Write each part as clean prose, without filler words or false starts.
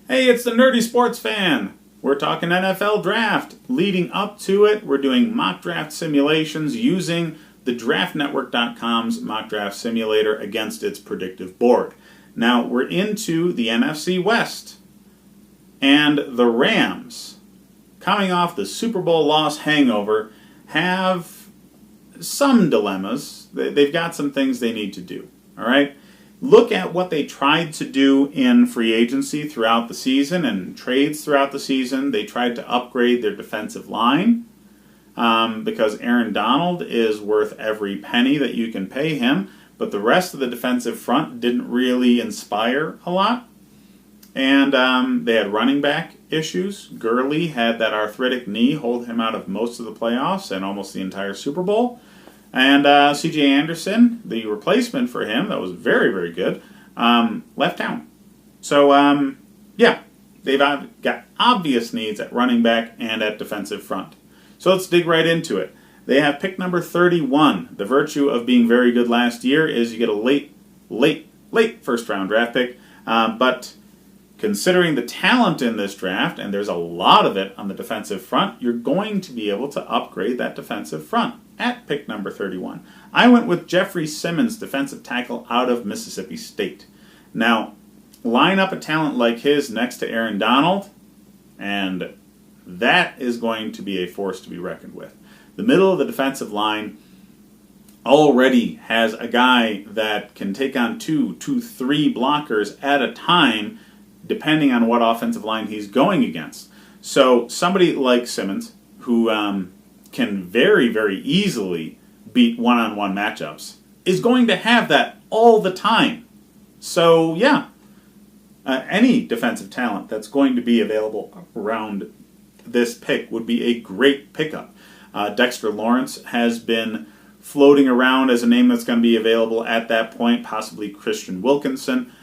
Hey, it's the Nerdy Sports Fan. We're talking NFL Draft. Leading up to it, we're doing mock draft simulations using the DraftNetwork.com's mock draft simulator against its predictive board. Now, we're into the NFC West. And the Rams, coming off the Super Bowl loss hangover, have some dilemmas. They've got some things they need to do. All right? Look at what they tried to do in free agency throughout the season and trades throughout the season. They tried to upgrade their defensive line because Aaron Donald is worth every penny that you can pay him, but the rest of the defensive front didn't really inspire a lot. And they had running back issues. Gurley had that arthritic knee hold him out of most of the playoffs and almost the entire Super Bowl. And C.J. Anderson, the replacement for him, that was very, very good, left town. So, yeah, they've got obvious needs at running back and at defensive front. So let's dig right into it. They have pick number 31. The virtue of being very good last year is you get a late first-round draft pick. But considering the talent in this draft, and there's a lot of it on the defensive front, you're going to be able to upgrade that defensive front at pick number 31. I went with Jeffrey Simmons, defensive tackle out of Mississippi State. Now, line up a talent like his next to Aaron Donald, and that is going to be a force to be reckoned with. The middle of the defensive line already has a guy that can take on two, three blockers at a time, depending on what offensive line he's going against. So somebody like Simmons, who can very, very easily beat one-on-one matchups, is going to have that all the time. So, yeah, any defensive talent that's going to be available around this pick would be a great pickup. Dexter Lawrence has been floating around as a name that's going to be available at that point, possibly Christian Wilkinson.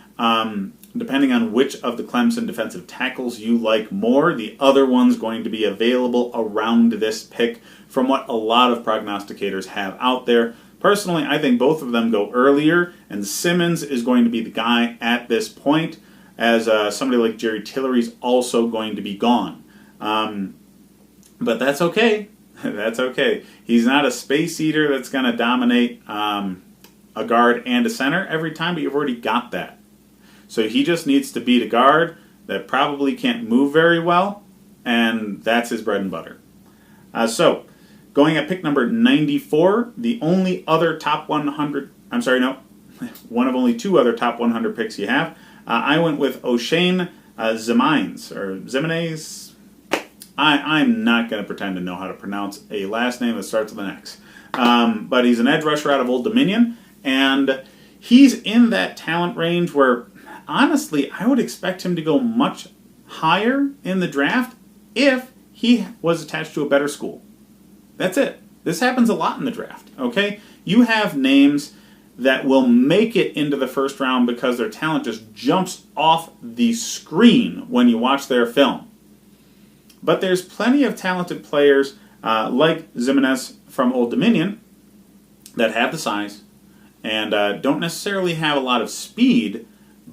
Depending on which of the Clemson defensive tackles you like more, the other one's going to be available around this pick from what a lot of prognosticators have out there. Personally, I think both of them go earlier, and Simmons is going to be the guy at this point, as somebody like Jerry Tillery's also going to be gone. But that's okay. That's okay. He's not a space eater that's going to dominate a guard and a center every time, but you've already got that. So he just needs to beat a guard that probably can't move very well, and that's his bread and butter. So, going at pick number 94, the only other top 100, one of only two other top 100 picks you have, I went with O'Shane Ximines. I'm not going to pretend to know how to pronounce a last name that starts with an X. But he's an edge rusher out of Old Dominion, and he's in that talent range where, honestly, I would expect him to go much higher in the draft if he was attached to a better school. That's it. This happens a lot in the draft, okay? You have names that will make it into the first round because their talent just jumps off the screen when you watch their film. But there's plenty of talented players like Ximines from Old Dominion that have the size and don't necessarily have a lot of speed,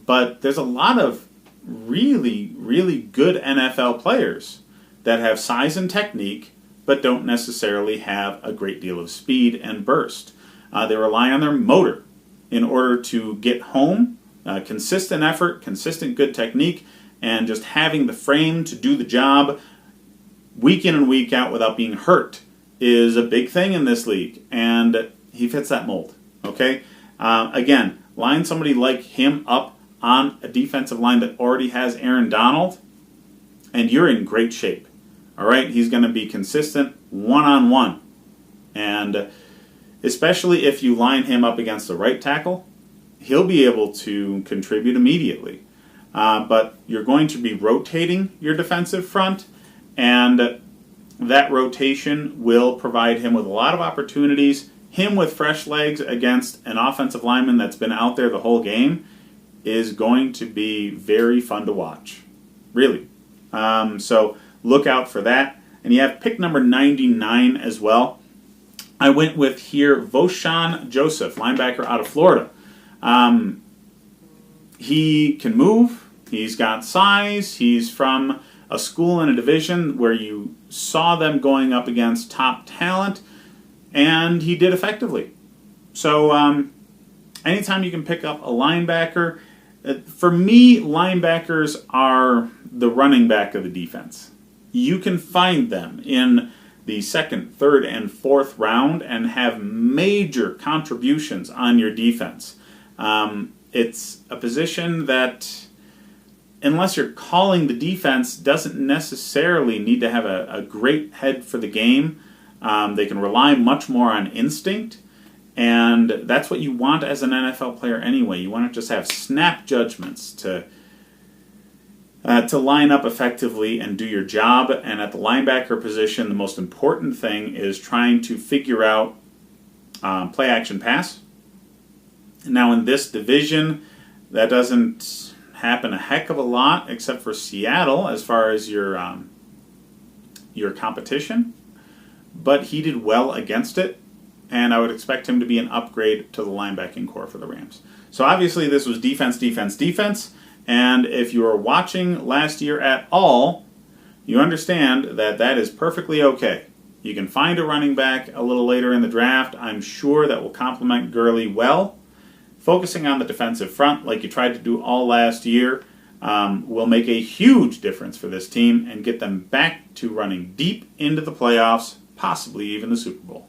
but there's a lot of really, really good NFL players that have size and technique, but don't necessarily have a great deal of speed and burst. They rely on their motor in order to get home, consistent effort, consistent good technique, and just having the frame to do the job week in and week out without being hurt is a big thing in this league, and he fits that mold. Okay? Again, line somebody like him up on a defensive line that already has Aaron Donald, and you're in great shape. All right? He's going to be consistent one-on-one. And especially if you line him up against the right tackle, he'll be able to contribute immediately. But you're going to be rotating your defensive front, and that rotation will provide him with a lot of opportunities. Him with fresh legs against an offensive lineman that's been out there the whole game is going to be very fun to watch. Really. So look out for that. And you have pick number 99 as well. I went with here Voshon Joseph, linebacker out of Florida. He can move. He's got size. He's from a school in a division where you saw them going up against top talent, and he did effectively. So anytime you can pick up a linebacker, for me, linebackers are the running back of the defense. You can find them in the second, third, and fourth round and have major contributions on your defense. It's a position that, unless you're calling the defense, doesn't necessarily need to have a great head for the game. They can rely much more on instinct, and that's what you want as an NFL player anyway. You want to just have snap judgments to line up effectively and do your job. And at the linebacker position, the most important thing is trying to figure out play action pass. Now in this division, that doesn't happen a heck of a lot, except for Seattle as far as your competition. But he did well against it, and I would expect him to be an upgrade to the linebacking core for the Rams. So obviously this was defense, defense, defense. And if you were watching last year at all, you understand that that is perfectly okay. You can find a running back a little later in the draft. I'm sure that will complement Gurley well. Focusing on the defensive front, like you tried to do all last year, will make a huge difference for this team and get them back to running deep into the playoffs, possibly even the Super Bowl.